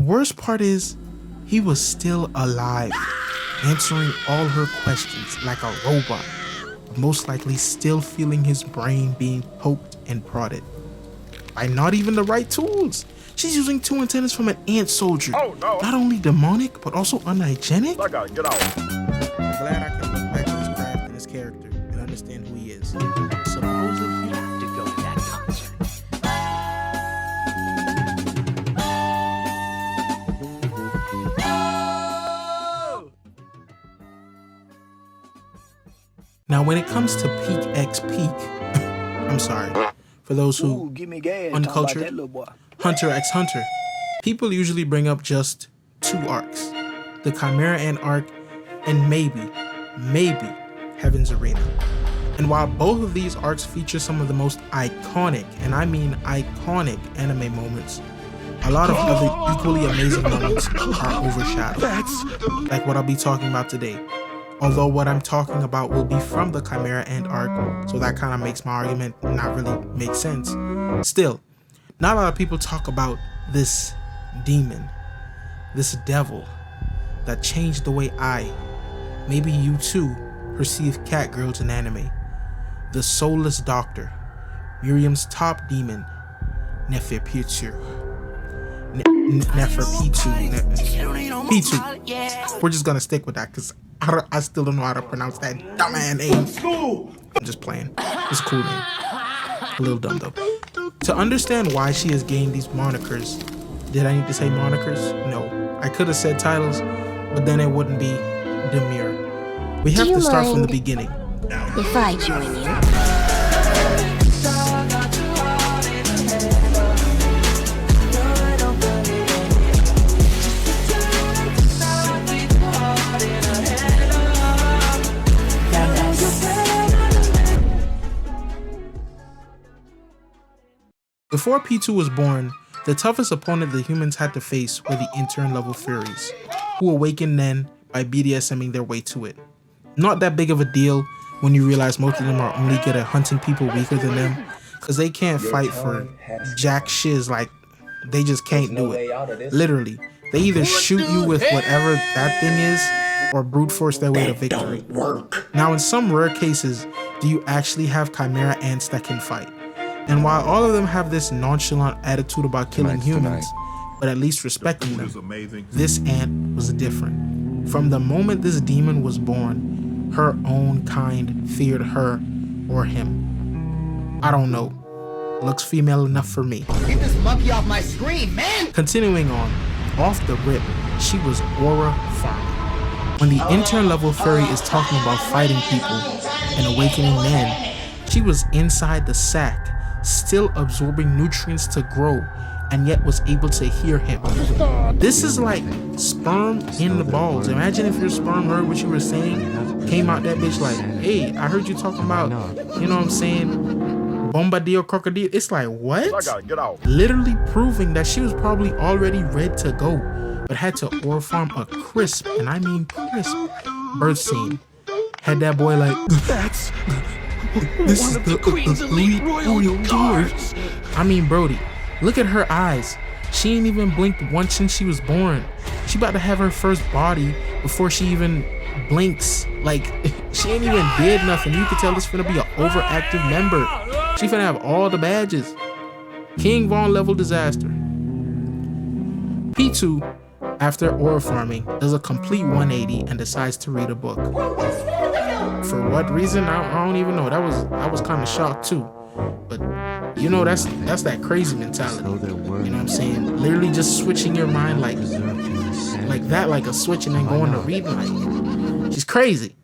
worst part is, he was still alive, answering all her questions like a robot, most likely still feeling his brain being poked and prodded by not even the right tools. She's using 2 antennas from an ant soldier. Oh, no. Not only demonic, but also unhygienic. I gotta get out. I'm glad I can look back at his craft and his character and understand who he is. Supposedly, To go to that concert. now when it comes to Peak X Peak, I'm sorry, for those who Give me gas. uncultured, That little boy. Hunter x Hunter, people usually bring up just 2 arcs, the Chimera Ant arc and maybe Heaven's Arena. And while both of these arcs feature some of the most iconic, and I mean iconic, anime moments, a lot of other equally amazing moments are overshadowed, like what I'll be talking about today. Although what I'm talking about will be from the Chimera Ant arc, so that kind of makes my argument not really make sense. Still, not a lot of people talk about this demon, this devil that changed the way I, maybe you too, perceive catgirls in anime. The Soulless Doctor, Mereum's top demon, Pitou. Pitou. We're just gonna stick with that because I still don't know how to pronounce that dumb man name. I'm just playing. It's a cool name. A little dumb though. To understand why she has gained these monikers, did I need to say monikers? No. I could have said titles, but then it wouldn't be demure. We have to start from the beginning. If I join you. Before Pitou was born, the toughest opponent the humans had to face were the intern level fairies, who awakened then by BDSMing their way to it. Not that big of a deal when you realize most of them are only good at hunting people weaker than them, cause they can't fight for jack shiz, like they just can't do it. Literally, they either shoot you with whatever that thing is or brute force their way to victory. Now in some rare cases, do you actually have chimera ants that can fight? And while all of them have this nonchalant attitude about killing humans, but at least respecting them, this ant was different. From the moment this demon was born, her own kind feared her or him. I don't know. Looks female enough for me. Get this monkey off my screen, man! Continuing on, off the rip, she was aura farming. When the intern level fairy is talking about fighting people and awakening men, she was inside the sack, still absorbing nutrients to grow, and yet was able to hear him. This is like sperm in the balls. Imagine if your sperm heard what you were saying, came out that bitch like, hey, I heard you talking about, you know what I'm saying, Bombadil crocodile. It's like, what? I gotta get out. Literally proving that she was probably already ready to go, but had to aura farm a crisp, and I mean crisp, birth scene. Had that boy like, that's this is the Queen's elite royal guards. I mean, Brody, look at her eyes. She ain't even blinked once since she was born. She about to have her first body before she even blinks. Like, she ain't even did nothing. You can tell this finna be an overactive member. She finna have all the badges. King Von level disaster. Pitou, after aura farming, does a complete 180 and decides to read a book. For what reason? I don't even know. That was kind of shocked too. But you know, that's that crazy mentality. You know what I'm saying? Literally just switching your mind like that, like a switch, and then going to reading. Like, she's crazy.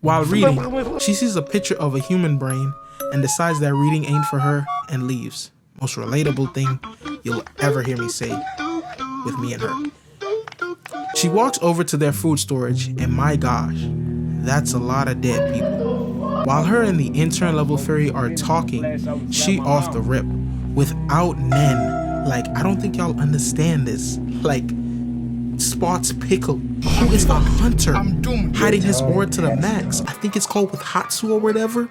While reading, she sees a picture of a human brain and decides that reading ain't for her and leaves. Most relatable thing you'll ever hear me say with me and her. She walks over to their food storage, and my gosh, that's a lot of dead people. While her and the intern level fairy are talking, she off the rip without Nen. Like, I don't think y'all understand this. Like, Spot's Pickle, who is a hunter, hiding his aura to the max. I think it's called with Hatsu or whatever.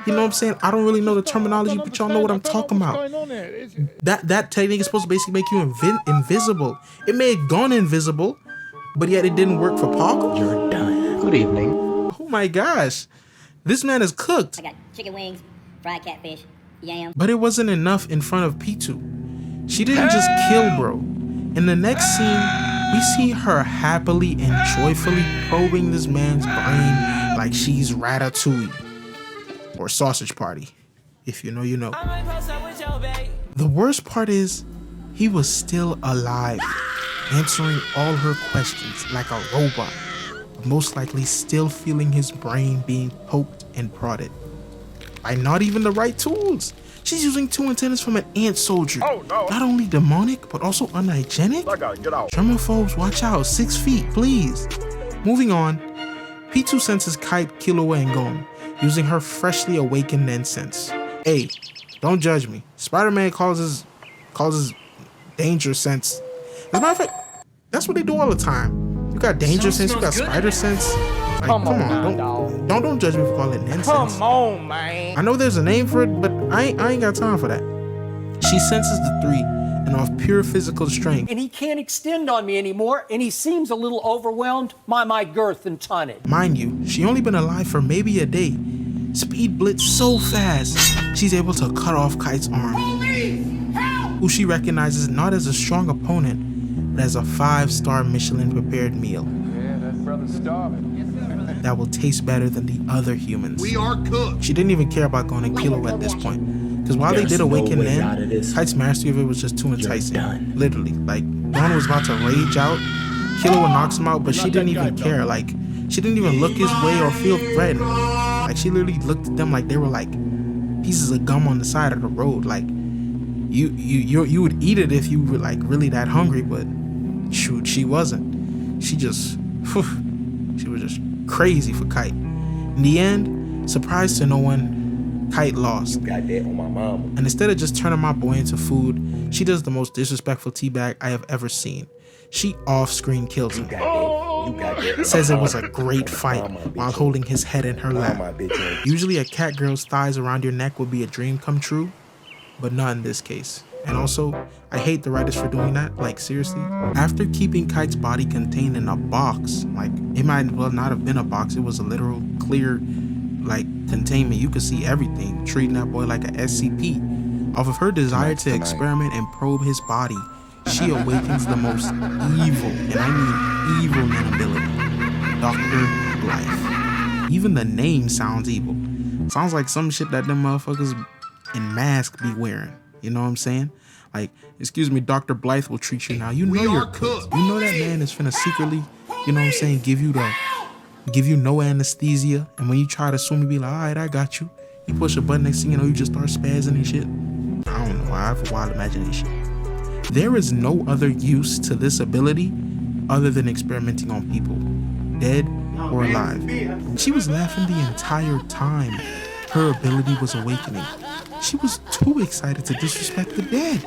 You know what I'm saying? I don't really know the terminology, but y'all know what I'm talking about. That technique is supposed to basically make you invisible. It may have gone invisible, but yet it didn't work for Paco. You're done. Good evening. Oh my gosh. This man is cooked. I got chicken wings, fried catfish, yam. But it wasn't enough in front of Pitou. She didn't just kill bro. In the next scene, we see her happily and joyfully probing this man's brain like she's Ratatouille. Or Sausage Party. If you know, you know. The worst part is, he was still alive, answering all her questions like a robot, most likely still feeling his brain being poked and prodded. By not even the right tools. She's using 2 antennas from an ant soldier. Oh, no. Not only demonic, but also unhygienic. I gotta get out. Germaphobes, watch out. 6 feet, please. Moving on, Pitou senses Kite, Killua, and Gon, using her freshly awakened Nen sense. Hey, don't judge me. Spider-Man causes danger sense. As a matter of fact, that's what they do all the time. You got danger sense, you got spider sense. Like, come on, don't judge me for calling it Nen sense. Come on, man. I know there's a name for it, but I ain't got time for that. She senses the 3 and off pure physical strength. And he can't extend on me anymore, and he seems a little overwhelmed by my girth and tonnage. Mind you, she only been alive for maybe a day. Speed blitz so fast, she's able to cut off Kite's arm, who she recognizes not as a strong opponent, but as a 5-star Michelin prepared meal. Yeah, that brother's starving. That will taste better than the other humans. We are cooked. She didn't even care about Gon and Killua at this point, because while they did awaken Nen, Kite's mastery of it was just too enticing. Literally, like, Gon was about to rage out, Killua knocks him out, but she didn't even care. Like, she didn't even look his way or feel threatened. Like, she literally looked at them like they were like pieces of gum on the side of the road. Like, you would eat it if you were like really that hungry, but shoot, she wasn't. She just, she was just crazy for Kite. In the end, surprised to no one, Kite lost. Got that on my mama. And instead of just turning my boy into food, she does the most disrespectful teabag I have ever seen. She off-screen kills him. Says it was a great fight while holding his head in her lap. Usually a cat girl's thighs around your neck would be a dream come true, but not in this case. And also, I hate the writers for doing that, like seriously. After keeping Kite's body contained in a box, like it might well not have been a box, it was a literal clear like containment, you could see everything, treating that boy like a SCP. Off of her desire to experiment and probe his body, she awakens the most evil, and I mean evil Nen ability, Dr. Blythe. Even the name sounds evil. Sounds like some shit that them motherfuckers in masks be wearing. You know what I'm saying? Like, excuse me, Dr. Blythe will treat you now. You know you're cooked. You know that man is finna secretly, you know what I'm saying, give you no anesthesia. And when you try to swim, you be like, all right, I got you. You push a button, next thing you know, you just start spazzing and shit. I don't know, I have a wild imagination. There is no other use to this ability other than experimenting on people, dead or alive. She was laughing the entire time her ability was awakening. She was too excited to disrespect the dead.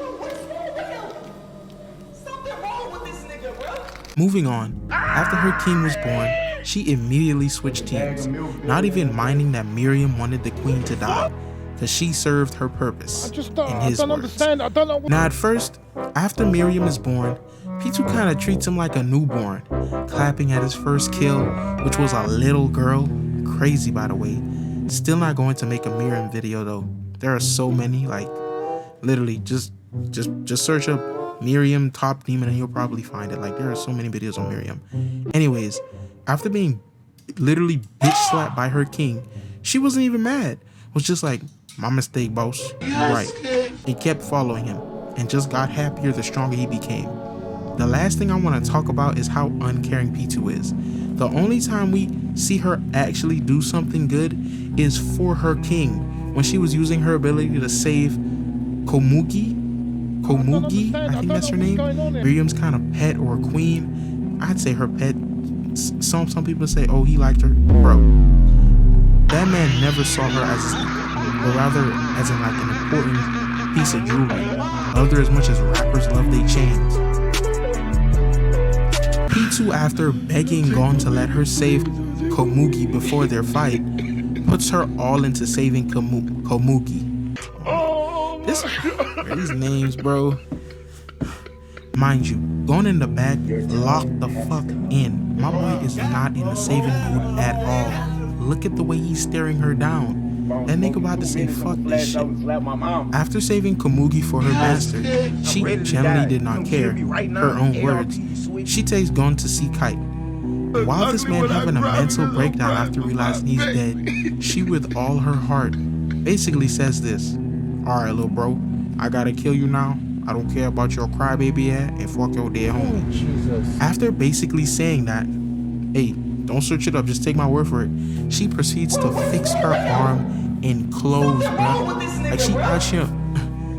Moving on, after her king was born, she immediately switched teams, not even minding that Mereum wanted the queen to die, because she served her purpose, in his words. Now at first, after Mereum is born, Pitou kind of treats him like a newborn, clapping at his first kill, which was a little girl. Crazy, by the way. Still not going to make a Mereum video though. There are so many, like, literally just search up Mereum top demon and you'll probably find it. Like, there are so many videos on Mereum. Anyways, after being literally bitch slapped by her king, she wasn't even mad. Was just like, my mistake, boss. Right. He kept following him and just got happier the stronger he became. The last thing I want to talk about is how uncaring Pitou is. The only time we see her actually do something good is for her king, when she was using her ability to save Komugi, I think that's her name, Miriam's kind of pet or queen. I'd say her pet. Some people say, oh, he liked her. Bro, that man never saw her as, but rather as in like an important piece of jewelry. Loved her as much as rappers love their chains. Pitou, after begging Gon to let her save Komugi before their fight, puts her all into saving Komugi. These names, bro. Mind you, going in the back, locked the fuck in. My boy is not in the saving mood at all. Look at the way he's staring her down. That nigga about to say fuck this shit. After saving Komugi for her master, she generally did not care. Her own words. She takes Gon to see Kite. While this man having a mental breakdown after realizing he's dead, she with all her heart basically says this: alright little bro, I gotta kill you now. I don't care about your crybaby ass and fuck your dead homie. After basically saying that, hey, don't search it up, just take my word for it, she proceeds to fix her arm in clothes, bro. Like she out here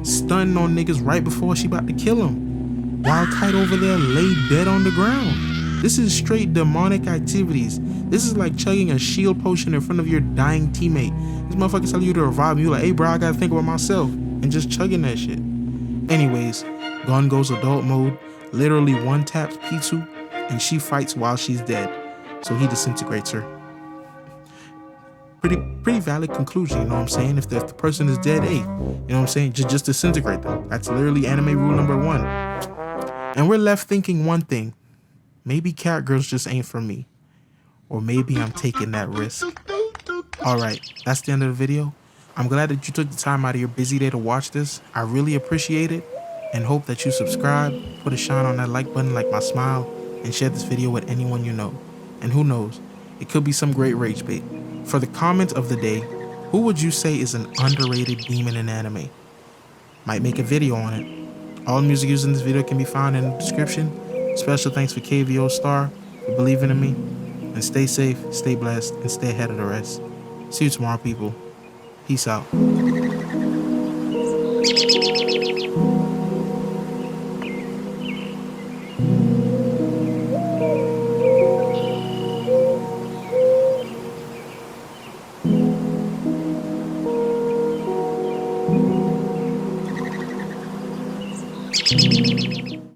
stunning on niggas right before she about to kill him, while Kite over there laid dead on the ground. This is straight demonic activities. This is like chugging a shield potion in front of your dying teammate. This motherfucker telling you to revive you, like, hey bro, I gotta think about myself, and just chugging that shit. Anyways, Gon goes adult mode, literally one taps Pitou, and she fights while she's dead, so he disintegrates her. Pretty valid conclusion, you know what I'm saying? If the person is dead, hey, you know what I'm saying? Just disintegrate them. That's literally anime rule number 1. And we're left thinking one thing: maybe cat girls just ain't for me, or maybe I'm taking that risk. All right, that's the end of the video. I'm glad that you took the time out of your busy day to watch this. I really appreciate it, and hope that you subscribe, put a shine on that like button like my smile, and share this video with anyone you know. And who knows, it could be some great rage bait. For the comment of the day, who would you say is an underrated demon in anime? Might make a video on it. All music used in this video can be found in the description. Special thanks for KVO Star for believing in me. And stay safe, stay blessed, and stay ahead of the rest. See you tomorrow, people. Peace out.